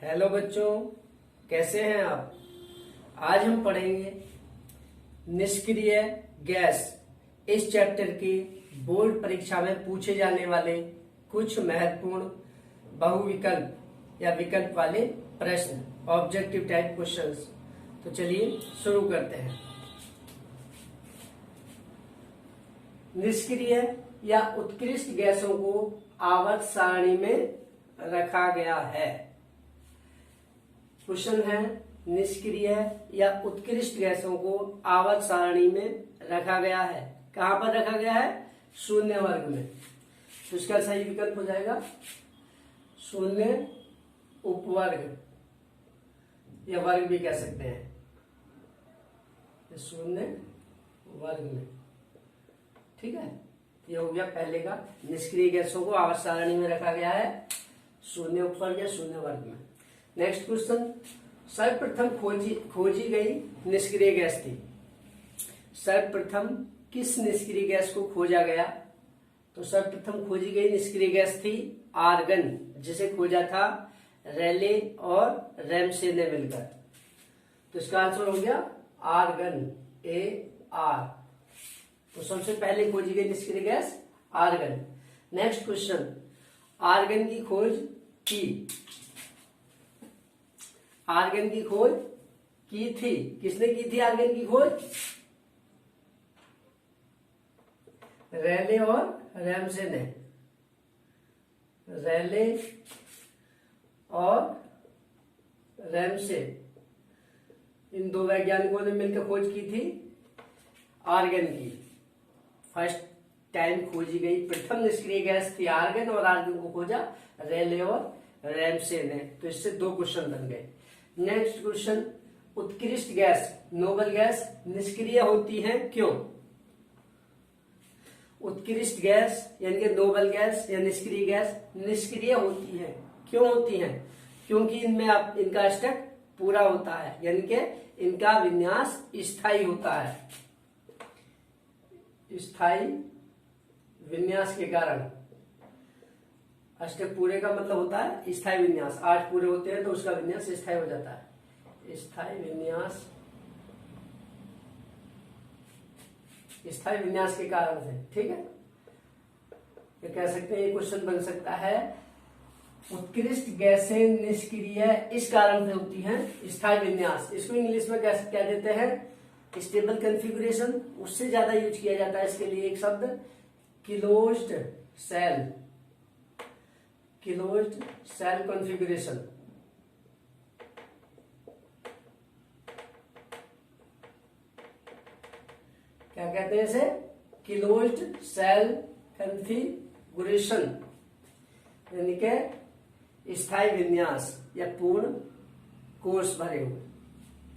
Hello बच्चों, कैसे हैं आप। आज हम पढ़ेंगे निष्क्रिय गैस। इस चैप्टर की बोर्ड परीक्षा में पूछे जाने वाले कुछ महत्वपूर्ण बहुविकल्प या विकल्प वाले प्रश्न, ऑब्जेक्टिव टाइप क्वेश्चंस। तो चलिए शुरू करते हैं। निष्क्रिय या उत्कृष्ट गैसों को आवर्त सारणी में रखा गया है। क्वेश्चन है, निष्क्रिय या उत्कृष्ट गैसों को आवर्त सारणी में रखा गया है। कहां पर रखा गया है? शून्य वर्ग में। तो इसका सही विकल्प हो जाएगा शून्य उपवर्ग, या वर्ग भी कह सकते हैं, शून्य वर्ग में। ठीक है, ये हो गया पहले का। निष्क्रिय गैसों को आवर्त सारणी में रखा गया है शून्य उपवर्ग या शून्य वर्ग में। नेक्स्ट क्वेश्चन, सर्वप्रथम खोजी गई निष्क्रिय गैस थी। सर्वप्रथम किस निष्क्रिय गैस को खोजा गया? तो सर्वप्रथम खोजी गई निष्क्रिय गैस थी आर्गन, जिसे खोजा था रेले और रैमसे ने मिलकर। तो इसका आंसर हो गया आर्गन, AR। तो सबसे पहले खोजी गई निष्क्रिय gas argon. Next question, argon की खोज की। आर्गन की खोज की थी, किसने की थी आर्गन की खोज? रेले और रैमसे ने। रेले और रैमसे, इन दो वैज्ञानिकों ने मिलकर खोज की थी आर्गन की। फर्स्ट टाइम खोजी गई प्रथम निष्क्रिय गैस थी आर्गन, और आर्गन को खोजा रेले और रैमसे ने। तो इससे दो क्वेश्चन बन गए। नेक्स्ट क्वेश्चन, उत्कृष्ट गैस, नोबल गैस निष्क्रिय होती है क्यों? उत्कृष्ट गैस यानी कि नोबल गैस या निष्क्रिय गैस निष्क्रिय होती है, क्यों होती है? क्योंकि इनमें इनका स्टक पूरा होता है, यानी कि इनका विन्यास स्थायी होता है। स्थायी विन्यास के कारण, अष्टक पूरे का मतलब होता है स्थायी विन्यास। 8 पूरे होते हैं तो उसका विन्यास स्थायी हो जाता है। स्थायी विन्यास, स्थायी विन्यास के कारण से। ठीक है, ये कह सकते हैं, ये क्वेश्चन बन सकता है, उत्कृष्ट गैसें निष्क्रिय इस कारण से होती हैं स्थायी विन्यास। इसको इंग्लिश में क्या देते हैं? Stable configuration. उससे ज्यादा यूज किया जाता है इसके लिए एक शब्द closed cell, closed cell configuration. क्या कहते हैं इसे? क्लोज्ड सेल कॉन्फ़िगरेशन, यानी कि स्थायी विन्यास या पूर्ण कोष भरे हुए।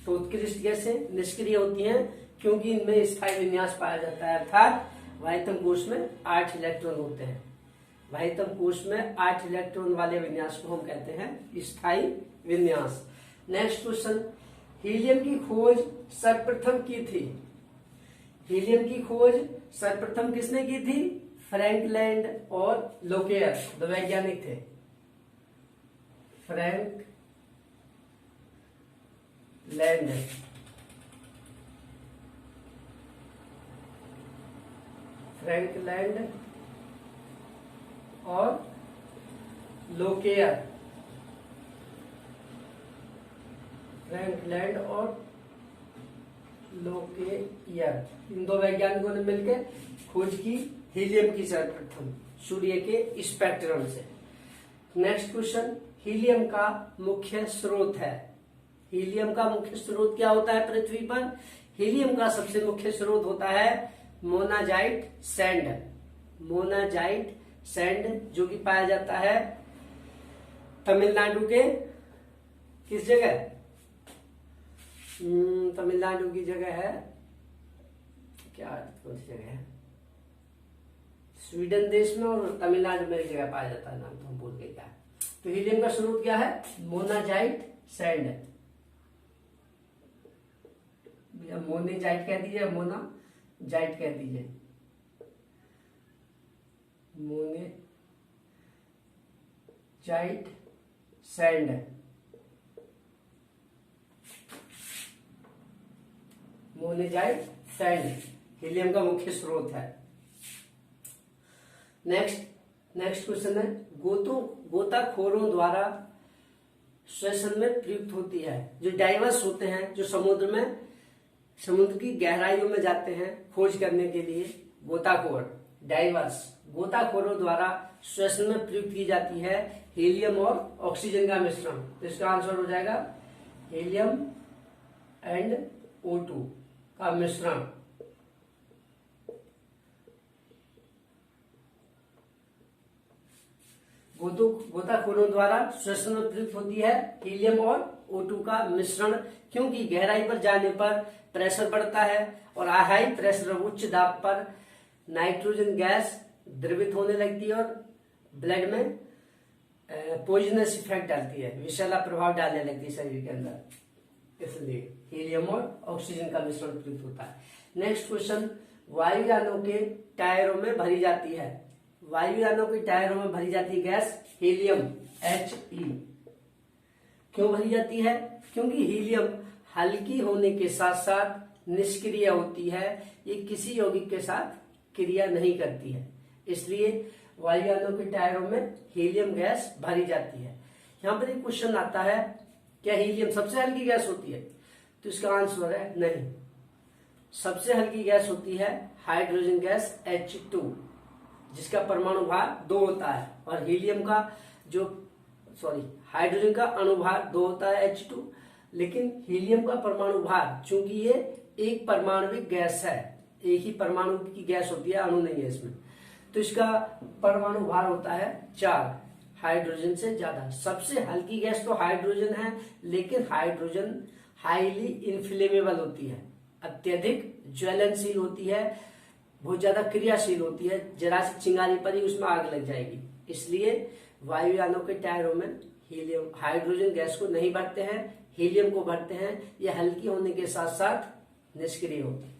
तो उत्कृष्ट गैसें निष्क्रिय होती हैं क्योंकि इनमें स्थायी विन्यास पाया जाता है, अर्थात वाह्यतम कोष में 8 इलेक्ट्रॉन होते हैं। वाह्यतम कोष में 8 इलेक्ट्रॉन वाले विन्यास को हम कहते हैं स्थायी विन्यास। नेक्स्ट क्वेश्चन, हीलियम की खोज सर्वप्रथम की थी। हीलियम की खोज सर्वप्रथम किसने की थी? फ्रैंकलैंड और लोकेयर, दो वैज्ञानिक थे। फ्रैंकलैंड और लोकेयर। फ्रैंकलैंड और लोकेयर, इन दो वैज्ञानिकों ने मिलकर खोज की हीलियम की सर्वप्रथम सूर्य के स्पेक्ट्रम से। नेक्स्ट क्वेश्चन, हीलियम का मुख्य स्रोत है। हीलियम का मुख्य स्रोत क्या होता है पृथ्वी पर? हीलियम का सबसे मुख्य स्रोत होता है मोनाजाइट सैंड। मोनाजाइट सैंड, जो कि पाया जाता है तमिलनाडु के किस जगह? तमिलनाडु की जगह है क्या, कौन सी जगह है? स्वीडन देश में और तमिलनाडु में एक जगह पाया जाता है, नाम तो हम भूल गए क्या। तो हीलियम का स्रोत क्या है? Monazite sand. मोनेजाइट कह दीजिए, मोनाजाइट कह दीजिए। मोनेजाइट सैंड मोनेजाइट सैंड हीलियम का मुख्य स्रोत है। नेक्स्ट क्वेश्चन है, गोताखोरों द्वारा श्वसन में प्रयुक्त होती है। जो डाइवर्स होते हैं, जो समुद्र की गहराइयों में जाते हैं खोज करने के लिए, गोताखोरों द्वारा श्वसन में प्रयुक्त की जाती है हीलियम और ऑक्सीजन का मिश्रण। तो इसका आंसर हो जाएगा हीलियम एंड O2 का मिश्रण। गोताखोरों द्वारा श्वसन में प्रयुक्त होती है हीलियम और O2 का मिश्रण, क्योंकि गहराई पर जाने पर प्रेशर बढ़ता है और हाई प्रेशर उच्च दाब पर नाइट्रोजन गैस द्रवित होने लगती है और ब्लड में पॉइजनस इफेक्ट डालती है, विषैला प्रभाव डालने लगती है शरीर के अंदर। इसलिए हीलियम और ऑक्सीजन का मिश्रण प्रयुक्त होता है। नेक्स्ट क्वेश्चन, वायुयानों के टायरों में भरी जाती है। वायुयानों के टायरों में भरी जाती है गैस हीलियम He। क्यों भरी जाती है? क्योंकि हीलियम हल्की होने के साथ साथ निष्क्रिय होती है, ये किसी यौगिक के साथ क्रिया नहीं करती है, इसलिए वायुयानों के टायरों में हीलियम गैस भरी जाती है। यहाँ पर एक क्वेश्चन आता है, क्या हीलियम सबसे हल्की गैस होती है? तो इसका आंसर है नहीं। सबसे हल्की गैस होती है हाइड्रोजन गैस H2, जिसका परमाणु भार 2 होता है, और हीलियम का हाइड्रोजन का अणुभार 2 होता है H2, लेकिन हीलियम का परमाणु भार, चूंकि ये एक परमाणुविक गैस है, एक ही परमाणु की गैस होती है, अणु नहीं है इसमें, तो इसका परमाणु भार होता है 4, हाइड्रोजन से ज्यादा। सबसे हल्की गैस तो हाइड्रोजन है, लेकिन हाइड्रोजन हाईली इनफ्लेमेबल होती है, अत्यधिक ज्वलनशील होती है, बहुत ज्यादा क्रियाशील होती है, जरा सी चिंगारी पर ही उसमें आग लग जाएगी। इसलिए वायुयानों के टायरों में हीलियम हाइड्रोजन गैस को नहीं भरते हैं, हीलियम को भरते हैं। यह हल्की होने के साथ साथ निष्क्रिय होती है।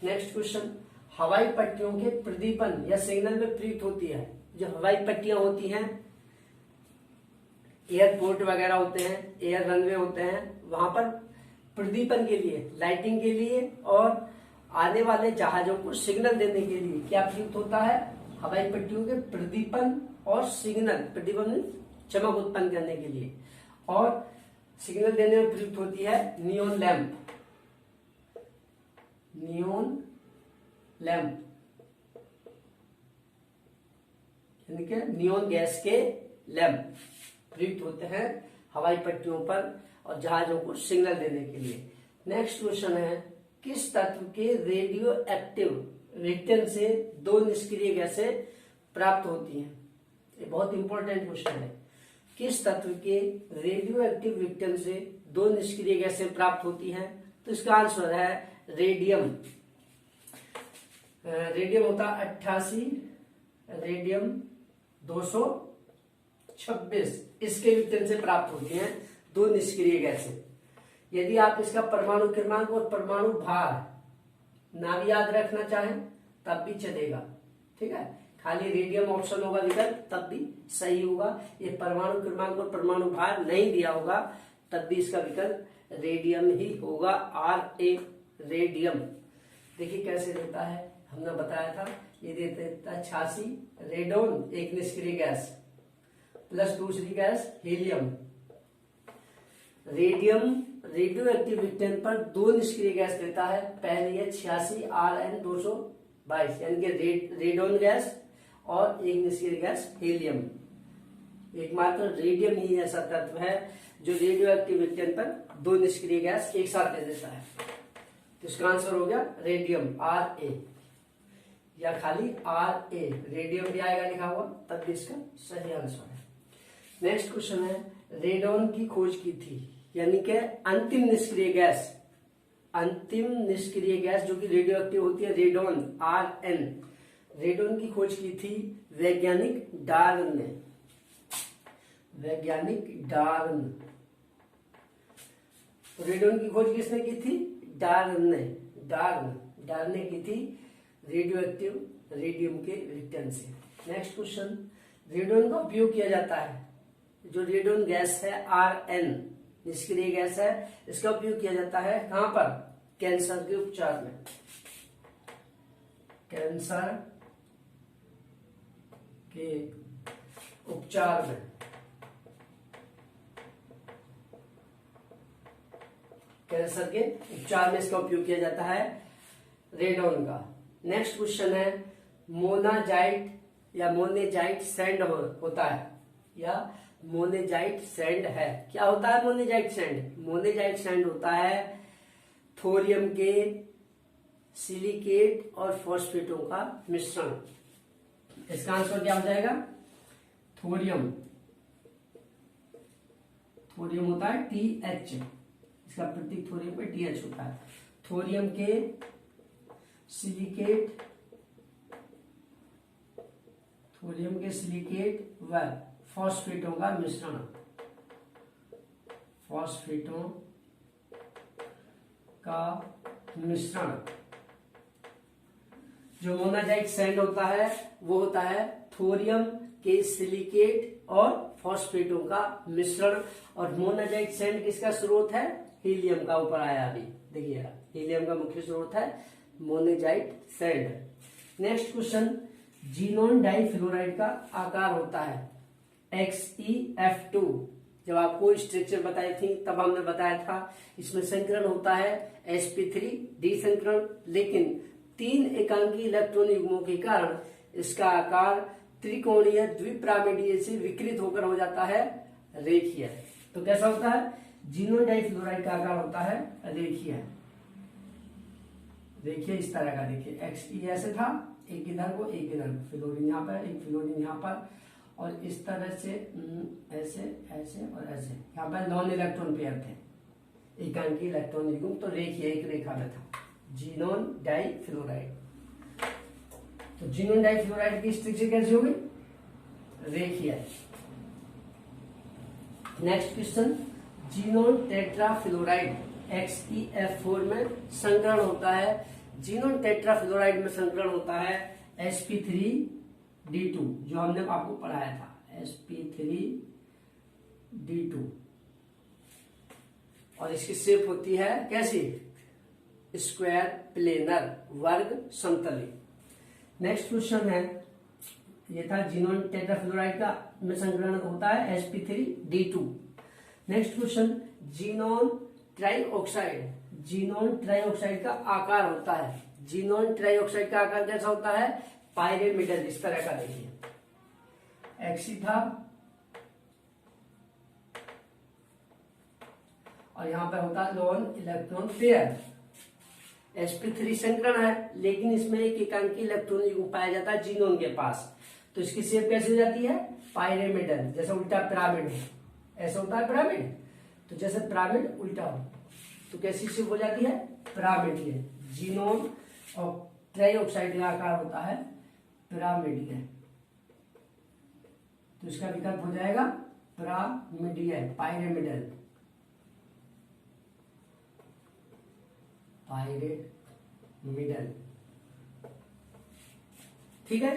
नेक्स्ट क्वेश्चन, हवाई पट्टियों के प्रदीपन या सिग्नल में प्रयुक्त होती है। जो हवाई पट्टियां होती हैं, एयरपोर्ट वगैरह होते हैं, एयर रनवे होते हैं, वहां पर प्रदीपन के लिए, लाइटिंग के लिए और आने वाले जहाजों को सिग्नल देने के लिए क्या प्रयुक्त होता है? हवाई पट्टियों के प्रदीपन और सिग्नल, प्रदीपन चमक उत्पन्न करने के लिए, और सिग्नल देने में प्रयुक्त होती है नियोन लैंप। यानी कि नियोन गैस के लैंप प्रयुक्त होते हैं हवाई पट्टियों पर और जहाजों को सिग्नल देने के लिए। नेक्स्ट क्वेश्चन है, किस तत्व के रेडियो एक्टिव रिएक्टेंट से 2 निष्क्रिय गैसें प्राप्त होती हैं? ये बहुत इंपॉर्टेंट क्वेश्चन है। किस तत्व के रेडियो एक्टिव रिएक्टेंट से 2 निष्क्रिय गैसें प्राप्त होती हैं? तो इसका आंसर है रेडियम। रेडियम होता 88, रेडियम 226, इसके रिएक्टेंट से प्राप्त होती हैं 2 निष्क्रिय गैसें। यदि आप इसका परमाणु क्रमांक और परमाणु भार ना भी याद रखना चाहें तब भी चलेगा, ठीक है, खाली रेडियम ऑप्शन होगा विकल्प तब भी सही होगा। ये परमाणु क्रमांक और परमाणु भार नहीं दिया होगा तब भी इसका विकल्प रेडियम ही होगा, Ra रेडियम। देखिए कैसे देता है, हमने बताया था, ये देता है 86 रेडोन, एक निष्क्रिय गैस, प्लस दूसरी gas helium. Radium radio active reactant पर 2 निष्क्रिय गैस देता है। पहली है 86 Rn222, यानी कि रेडोन गैस, और एक निष्क्रिय गैस हीलियम। एकमात्र रेडियम ही ऐसा तत्व है जो रेडियो एक्टिव रिएक्टेंट पर 2 निष्क्रिय गैस एक साथ दे देता है। तो इसका आंसर हो गया रेडियम, Ra, या खाली Ra, रेडियम भी आएगा लिखा हुआ तब भी इसका सही आंसर है। नेक्स्ट क्वेश्चन है, रेडोन की खोज की थी, यानी कि अंतिम निष्क्रिय गैस जो कि रेडियो एक्टिव होती है, रेडोन Rn, रेडोन की खोज की थी वैज्ञानिक डार्न ने। रेडोन की खोज किसने की थी? डार्न ने की थी रेडियो एक्टिव रेडियम के रिएक्टेंट से। नेक्स्ट क्वेश्चन, रेडोन का उपयोग किया जाता है, जो रेडोन गैस है Rn निष्क्रिय गैस है, इसका उपयोग किया जाता है कहां पर? कैंसर के उपचार में, कैंसर के उपचार में, कैंसर के उपचार में इसका उपयोग किया जाता है रेडोन का। नेक्स्ट क्वेश्चन है मोनाजाइट या मोनेजाइट सैंड होता है या मोनेजाइट सैंड है। क्या होता है मोनेजाइट सैंड? मोनेजाइट सैंड होता है थोरियम के सिलिकेट और फॉस्फेटों का मिश्रण। इसका आंसर क्या हो जाएगा? थोरियम, थोरियम होता है TH, इसका प्रतीक थोरियम पे TH होता है। थोरियम के सिलिकेट, थोरियम के सिलिकेट व फॉस्फेटों का मिश्रण, फॉस्फेटों का मिश्रण। जो मोनाजाइट सैंड होता है वो होता है थोरियम के सिलिकेट और फॉस्फेटों का मिश्रण। और मोनाजाइट सैंड किसका स्रोत है? हीलियम का। ऊपर आया अभी देखिएगा, हीलियम का मुख्य स्रोत है मोनेजाइट sand. Next question, xenon difluoride का आकार होता है XeF2। जब आपको स्ट्रक्चर बताई थी तब हमने बताया था इसमें संकरण होता है sp3d संकरण, लेकिन 3 एकांकी इलेक्ट्रॉन युग्मों के कारण इसका आकार त्रिकोणीय द्विपिरामिडीय से विकृत होकर हो जाता है रेखीय। तो कैसा होता है? जीनोन डाइफ्लोराइड का आकार होता है रेखीय। देखिए इस तरह का, देखिए Xe ऐसे था, एक इधर को एक इधर, फ्लोरीन यहाँ पर, एक फ्लोरीन यहाँ पर, और इस तरह से ऐसे ऐसे और ऐसे। यहाँ पर नॉन इलेक्ट्रॉन पेयर थे, एकांकी इलेक्ट्रॉन युग्म, तो रेखीय एक रेखा में था जीनोन डाइफ्लोराइड। तो जीनोन डाइफ्लोराइड की स्ट्रक्चर कैसी होगी? रेखीय। Next question, xenon tetrafluoride XeF4 में संकरण होता है। जीनोन टेट्राफ्लोराइड में संकरण होता है sp3d2, जो हमने आपको पढ़ाया था sp3d2। और इसकी शेप होती है कैसी? स्क्वायर प्लेनर, वर्ग समतली। नेक्स्ट क्वेश्चन है, ये था जीनोन टेट्राफ्लोराइड का में संकरण होता है sp3d2। Next question, xenon trioxide, xenon trioxide का आकार होता है, जीनोन ट्राइऑक्साइड का आकार कैसा होता है? पायरेमिडल, इस तरह का। देखिए Xe था और यहां पर होता है नॉन इलेक्ट्रॉन पेयर। sp3 संकरण है, लेकिन इसमें एक एकांकी इलेक्ट्रॉन युग्म पाया जाता है जीनोन के पास, तो इसकी शेप कैसी हो जाती है? पायरेमिडल, जैसे उल्टा पिरामिड है, ऐसा होता है पिरामिड। तो जैसे पिरामिड उल्टा हो तो कैसी शेप हो जाती है? पिरामिडीय। जीनोन और ट्राइऑक्साइड का आकार होता है पिरामिडीय, तो इसका विकल्प हो जाएगा पिरामिडीय, पायरेमिडल, पायरेमिडल। ठीक है,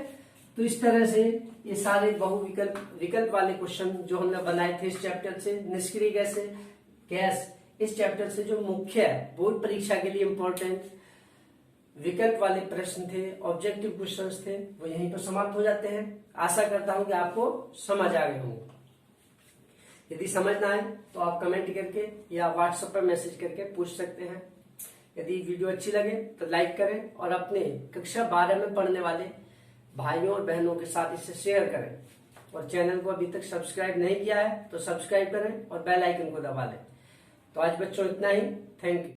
तो इस तरह से ये सारे विकल्प वाले क्वेश्चन जो हमने बनाए थे इस चैप्टर से, निष्क्रिय गैस इस चैप्टर से जो मुख्य बोर्ड परीक्षा के लिए इंपॉर्टेंट विकल्प वाले प्रश्न थे, ऑब्जेक्टिव क्वेश्चंस थे, वो यहीं पर समाप्त हो जाते हैं। आशा करता हूं कि आपको समझ आ गए होंगे। यदि समझ ना आए तो आप कमेंट करके या व्हाट्सएप पर मैसेज करके पूछ सकते हैं। यदि वीडियो अच्छी लगे तो लाइक करें और अपने कक्षा 12 में पढ़ने वाले भाइयों और बहनों के साथ इसे शेयर करें। और चैनल को अभी तक सब्सक्राइब नहीं किया है तो सब्सक्राइब करें और बेल आइकन को दबा लें। तो आज बच्चों इतना ही। Thank you.